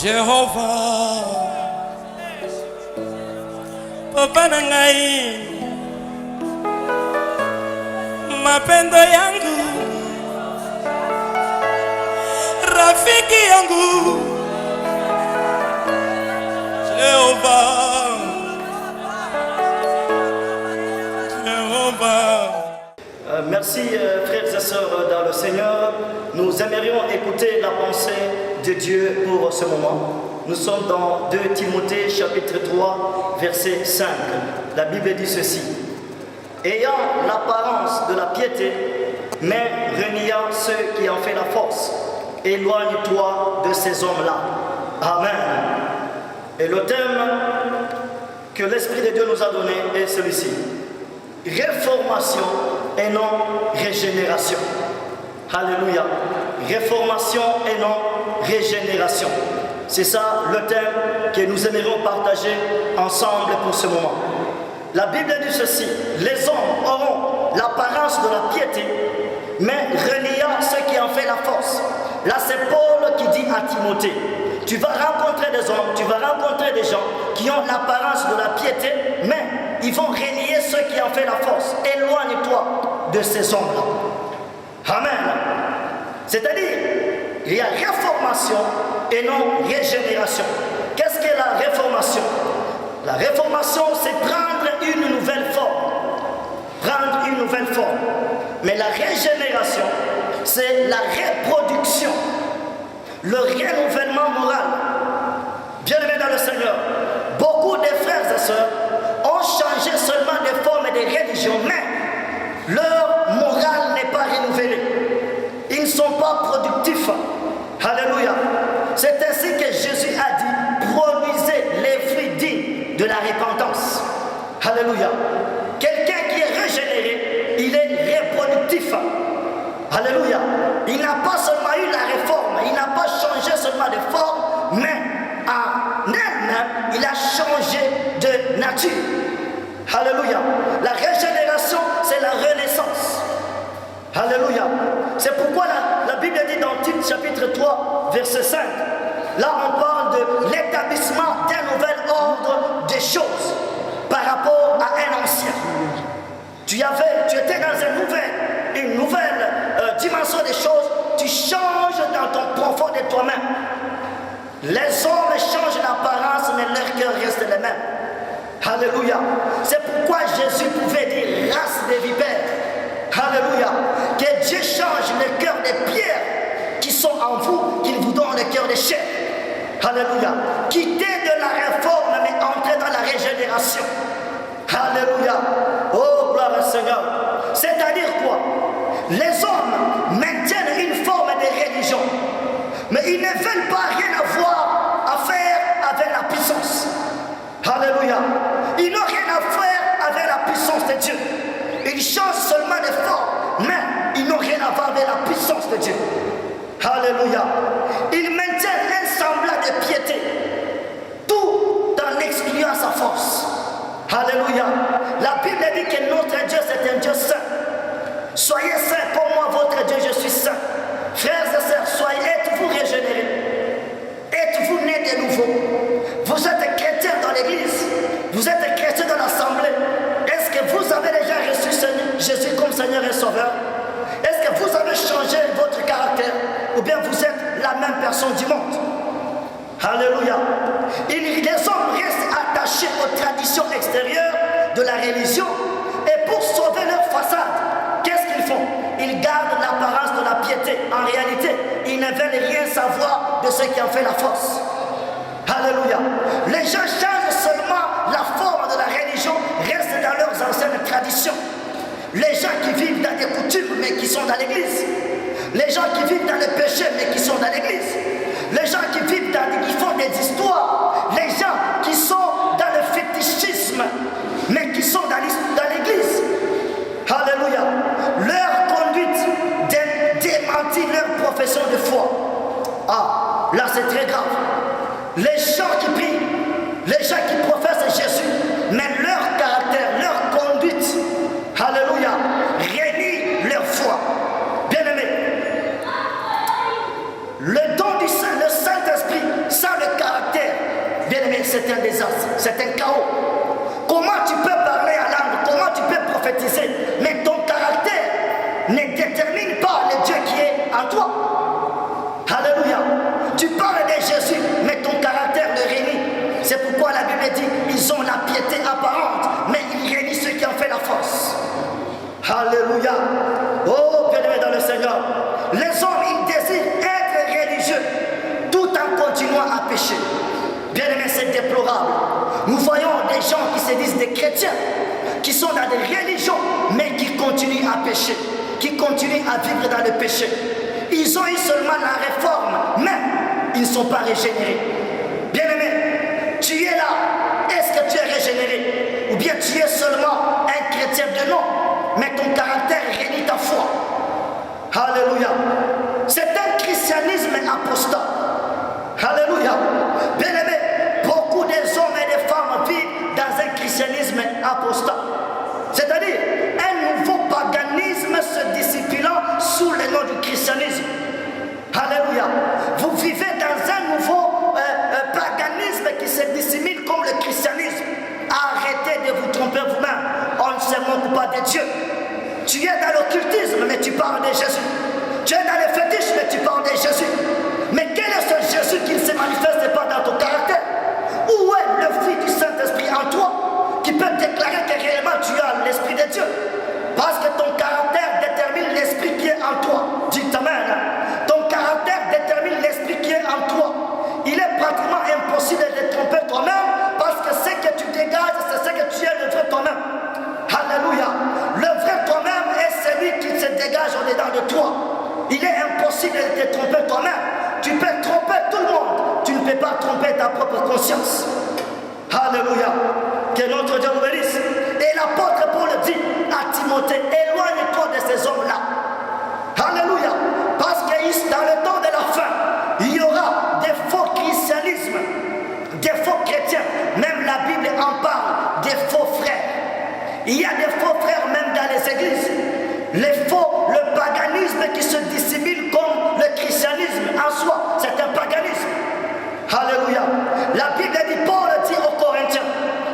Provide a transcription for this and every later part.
Jehovah, Papa Nangai, mapendo yangu, rafiki yangu, Jehovah, Jehovah. Merci frères et sœurs dans le Seigneur. Nous aimerions écouter la pensée de Dieu pour ce moment. Nous sommes dans 2 Timothée chapitre 3 verset 5. La Bible dit ceci: ayant l'apparence de la piété, mais reniant ceux qui en font la force, éloigne-toi de ces hommes-là. Amen. Et le thème que l'Esprit de Dieu nous a donné est celui-ci: réformation et non régénération. Alléluia. Réformation et non régénération. C'est ça le thème que nous aimerions partager ensemble pour ce moment. La Bible dit ceci: les hommes auront l'apparence de la piété, mais reniant ceux qui en font la force. Là, c'est Paul qui dit à Timothée: tu vas rencontrer des hommes, tu vas rencontrer des gens qui ont l'apparence de la piété, mais ils vont renier ceux qui en font la force. Éloigne-toi de ces hommes-là. Amen. C'est-à-dire, il y a réformation et non régénération. Qu'est-ce qu'est la réformation? La réformation, c'est prendre une nouvelle forme. Prendre une nouvelle forme. Mais la régénération, c'est la reproduction, le renouvellement moral. Bien-aimés dans le Seigneur, beaucoup de frères et sœurs ont changé seulement de forme et de religion, mais leur morale n'est pas renouvelée. Ils ne sont pas productifs. Alléluia. C'est ainsi que Jésus a dit: produisez les fruits dignes de la repentance. Alléluia. Quelqu'un qui est régénéré, il est reproductif. Alléluia. Il n'a pas seulement eu la réforme, il n'a pas changé seulement de forme, mais en elle-même, il a changé de nature. Alléluia. La régénération, c'est la renaissance. Alléluia. C'est pourquoi la Bible dit dans Tite chapitre 3, verset 5, là on parle de l'établissement d'un nouvel ordre des choses par rapport à un ancien. Tu étais dans une nouvelle dimension des choses, tu changes dans ton profond de toi-même. Les hommes changent d'apparence, mais leur cœur reste le même. Alléluia. C'est pourquoi Jésus pouvait dire: race des vipères. Alléluia. Que Dieu change le cœur des pierres qui sont en vous, qu'il vous donne le cœur des chair. Alléluia. Quittez de la réforme, mais entrez dans la régénération. Alléluia. Oh, gloire au Seigneur. C'est-à-dire quoi? Les hommes maintiennent une forme de religion, mais ils ne veulent pas rien avoir à faire avec la puissance. Alléluia. Ils n'ont rien à faire avec la puissance de Dieu. Ils changent seulement de forme, mais ils n'ont rien à voir avec la puissance de Dieu. Alléluia. Ils maintiennent un semblant de piété, tout en excluant sa force. Alléluia. La Bible dit que notre Dieu, c'est un Dieu saint. Soyez saints, pour moi, votre Dieu, je suis saint. Frères et sœurs, êtes-vous régénérés? Êtes-vous nés de nouveau? Vous êtes chrétiens dans l'église, vous êtes chrétiens dans l'assemblée. Est-ce que vous avez déjà reçu Jésus comme Seigneur et Sauveur? Est-ce que vous avez changé votre caractère? Ou bien vous êtes la même personne du monde? Alléluia. Les hommes restent attachés aux traditions extérieures de la religion, et pour sauver leur façade, qu'est-ce qu'ils font? Ils gardent l'apparence de la piété. En réalité, ils ne veulent rien savoir de ce qui en fait la force. Alléluia. Les gens changent seulement la forme de la religion, restent dans leurs anciennes traditions. Les gens qui vivent dans des coutumes mais qui sont dans l'église. Les gens qui vivent dans le péché mais qui sont dans l'église. Les gens qui vivent qui font des histoires. Les gens qui sont dans le fétichisme mais qui sont dans l'église. Alléluia. Leur conduite démentit leur profession de foi. Ah, là c'est très grave. Les gens qui prient, les gens qui professent Jésus, mais leur caractère, leur conduite, alléluia, réunit leur foi. Bien-aimés, le don du Saint-Esprit, sans le c'est un chaos. Comment tu peux parler à langue, comment tu peux prophétiser, mais ton caractère ne détermine pas le Dieu qui est en toi. Alléluia. Tu parles de Jésus, mais ton caractère le réunit. C'est pourquoi la Bible dit, ils ont la piété apparente, mais ils réunissent ceux qui en fait la force. Alléluia. Oh, bien-aimé dans le Seigneur. Les hommes, ils désirent être religieux, tout en continuant à pécher. Bien-aimé, c'est déplorable. Nous voyons des gens qui se disent des chrétiens, qui sont dans des religions, mais qui continuent à pécher, qui continuent à vivre dans le péché. Ils ont eu seulement la réforme, mais ils ne sont pas régénérés. Bien-aimé, tu es là. Est-ce que tu es régénéré? Ou bien tu es seulement un chrétien de nom, mais ton caractère réunit ta foi. Alléluia. C'est un christianisme apostat. Alléluia. Bien-aimé, beaucoup des hommes et des femmes vivent dans un christianisme apostat. C'est-à-dire un nouveau paganisme se dissimulant sous le nom du christianisme. Alléluia. Vous vivez dans un nouveau paganisme qui se dissimule comme le christianisme. Arrêtez de vous tromper vous-même. On ne se moque pas de Dieu. Tu es dans l'occultisme, mais tu parles de Jésus. Tu es dans les fétiches, mais tu parles de Jésus. Mais quel est ce Jésus qui ne se manifeste pas dans ton caractère? Où est le fruit du Saint-Esprit en toi qui peut déclarer que réellement tu as l'Esprit de Dieu? Parce que ton caractère détermine l'Esprit qui est en toi. Dis Amen. Ton caractère détermine l'Esprit qui est en toi. Il est pratiquement impossible de tromper toi-même parce que ce que tu dégages, c'est ce que tu es le vrai toi-même. Alléluia. Le vrai toi-même est celui qui se dégage au dedans de toi. Il est impossible de te tromper toi-même. Tu peux tromper tout le monde. Tu ne peux pas tromper ta propre conscience. Alléluia. Que notre Dieu nous bénisse. Et l'apôtre Paul dit à Timothée, éloigne-toi de ces hommes-là. Alléluia. Parce que dans le temps de la fin, il y aura des faux christianismes, des faux chrétiens. Même la Bible en parle, des faux frères. Il y a des faux frères même dans les églises. Le paganisme qui se dissimule comme le christianisme en soi, c'est un paganisme. Alléluia. La Bible dit, Paul dit aux Corinthiens,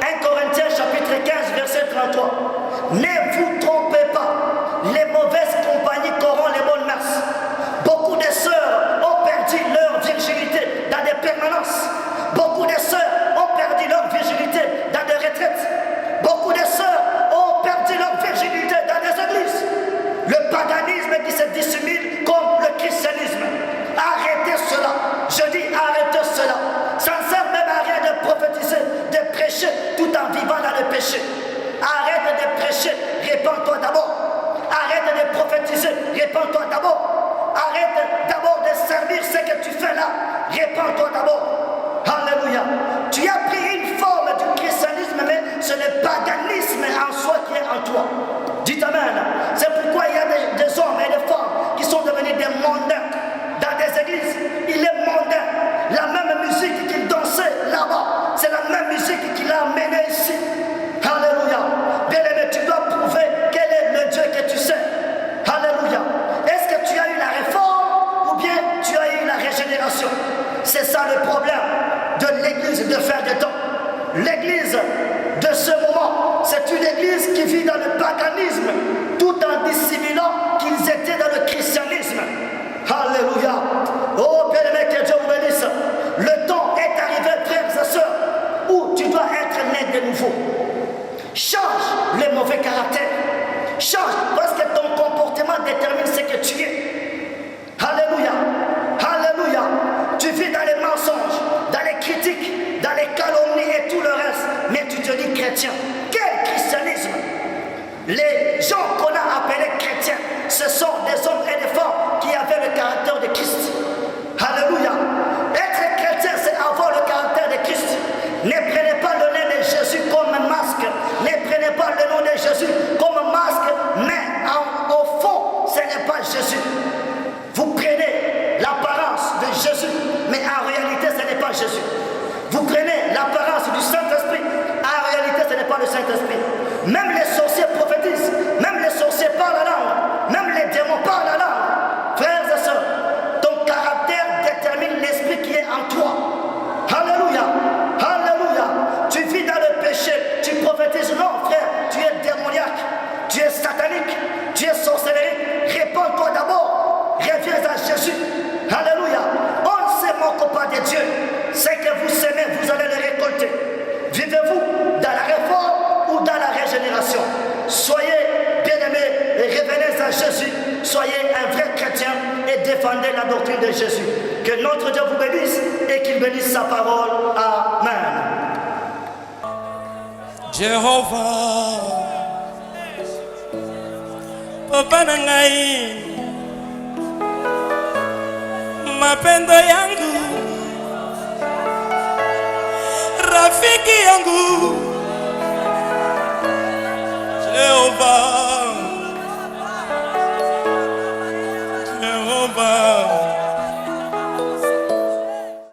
1 Corinthiens chapitre 15 verset 33, ne vous trompez pas, les mauvaises compagnies corrompent les bonnes mœurs. Beaucoup de sœurs ont perdu leur virginité dans des permanences. Beaucoup de sœurs ont perdu leur virginité dans des retraites. Beaucoup de sœurs ont perdu leur virginité dans des églises. Le paganisme qui se dissimule comme le christianisme. Arrêtez cela. Je dis arrêtez cela. Ça ne sert même à rien de prophétiser, de prêcher tout en vivant dans le péché. Arrête de prêcher, répands-toi d'abord. Arrête de prophétiser, répands-toi d'abord. Arrête d'abord de servir ce que tu fais là. Répands-toi d'abord. Alléluia. Tu as pris une forme du christianisme, mais c'est le paganisme en soi qui est en toi. Dites Amen. C'est pourquoi il y a des hommes et des femmes qui sont devenus des mondains dans des églises. Il est mondain. La même musique qu'il dansait là-bas, c'est la même musique qu'il a amenée ici. Alléluia. Bien-aimé, tu dois prouver quel est le Dieu que tu sais. Alléluia. Est-ce que tu as eu la réforme ou bien tu as eu la régénération? C'est ça le problème de l'église de fin des temps. L'église de ce moment, c'est une église qui vit dans le paganisme tout en dissimulant qu'ils étaient dans le christianisme. Alléluia. Oh bien-aimé, que Dieu vous bénisse. Le temps est arrivé, frères et sœurs, où tu dois être né de nouveau. Change les mauvais caractères. Change parce que ton comportement détermine ce que tu es. Alléluia. Alléluia. Tu vis dans les mensonges, dans les critiques, dans les calomnies et tout le reste, mais tu te dis chrétien. Quel christianisme? Les de Jésus. Que notre Dieu vous bénisse et qu'il bénisse sa parole. Amen. Jéhovah, Papa na ngai, mapendo yangu, rafiki yangu, Jéhovah.